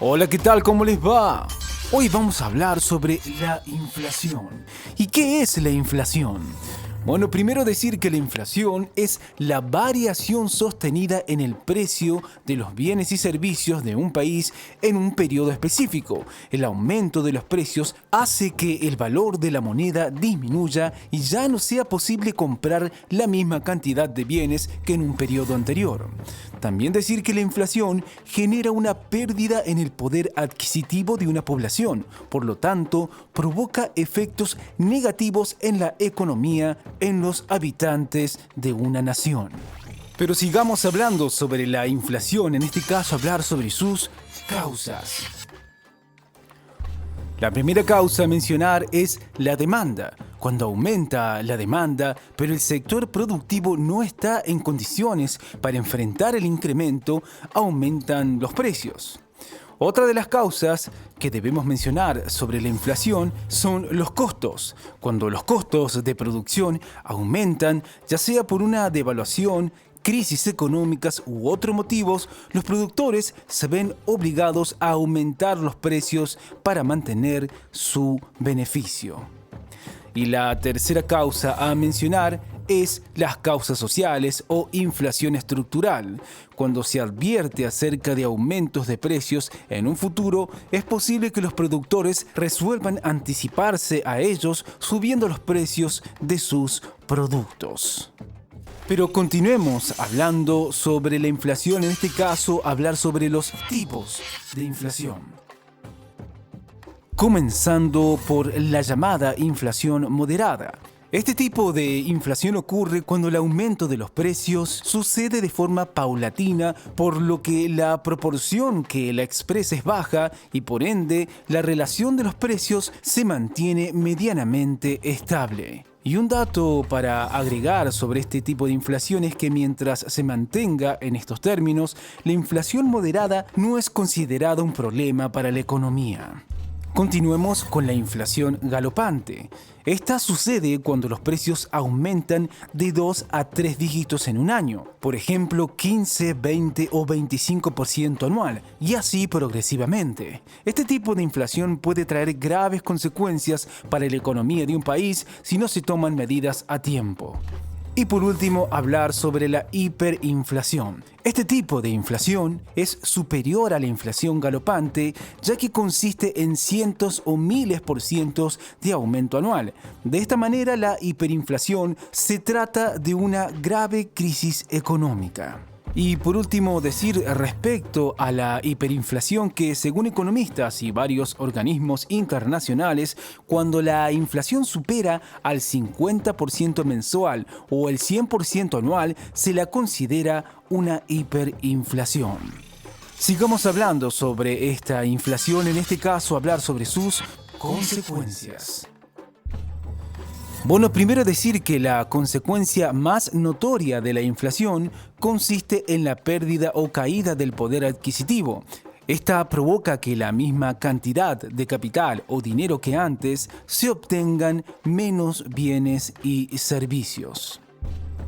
Hola, ¿qué tal? ¿Cómo les va? Hoy vamos a hablar sobre la inflación. ¿Y qué es la inflación? Bueno, primero decir que la inflación es la variación sostenida en el precio de los bienes y servicios de un país en un periodo específico. El aumento de los precios hace que el valor de la moneda disminuya y ya no sea posible comprar la misma cantidad de bienes que en un periodo anterior. También decir que la inflación genera una pérdida en el poder adquisitivo de una población, por lo tanto, provoca efectos negativos en la economía en los habitantes de una nación. Pero sigamos hablando sobre la inflación, en este caso hablar sobre sus causas. La primera causa a mencionar es la demanda. Cuando aumenta la demanda, pero el sector productivo no está en condiciones para enfrentar el incremento, aumentan los precios. Otra de las causas que debemos mencionar sobre la inflación son los costos. Cuando los costos de producción aumentan, ya sea por una devaluación, crisis económicas u otros motivos, los productores se ven obligados a aumentar los precios para mantener su beneficio. Y la tercera causa a mencionar es las causas sociales o inflación estructural. Cuando se advierte acerca de aumentos de precios en un futuro, es posible que los productores resuelvan anticiparse a ellos subiendo los precios de sus productos. Pero continuemos hablando sobre la inflación, en este caso hablar sobre los tipos de inflación. Comenzando por la llamada inflación moderada. Este tipo de inflación ocurre cuando el aumento de los precios sucede de forma paulatina, por lo que la proporción que la expresa es baja y por ende la relación de los precios se mantiene medianamente estable. Y un dato para agregar sobre este tipo de inflación es que mientras se mantenga en estos términos, la inflación moderada no es considerada un problema para la economía. Continuemos con la inflación galopante. Esta sucede cuando los precios aumentan de 2 a 3 dígitos en un año, por ejemplo 15, 20 o 25% anual, y así progresivamente. Este tipo de inflación puede traer graves consecuencias para la economía de un país si no se toman medidas a tiempo. Y por último, hablar sobre la hiperinflación. Este tipo de inflación es superior a la inflación galopante, ya que consiste en cientos o miles por cientos de aumento anual. De esta manera, la hiperinflación se trata de una grave crisis económica. Y por último, decir respecto a la hiperinflación que, según economistas y varios organismos internacionales, cuando la inflación supera al 50% mensual o el 100% anual, se la considera una hiperinflación. Sigamos hablando sobre esta inflación, en este caso hablar sobre sus consecuencias. Bueno, primero decir que la consecuencia más notoria de la inflación consiste en la pérdida o caída del poder adquisitivo. Esta provoca que la misma cantidad de capital o dinero que antes se obtengan menos bienes y servicios.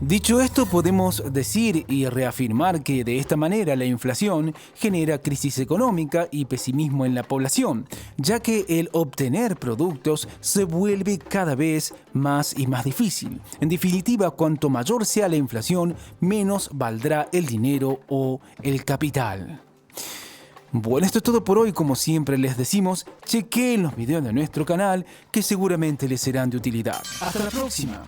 Dicho esto, podemos decir y reafirmar que de esta manera la inflación genera crisis económica y pesimismo en la población, ya que el obtener productos se vuelve cada vez más y más difícil. En definitiva, cuanto mayor sea la inflación, menos valdrá el dinero o el capital. Bueno, esto es todo por hoy. Como siempre les decimos, chequeen los videos de nuestro canal que seguramente les serán de utilidad. Hasta la próxima.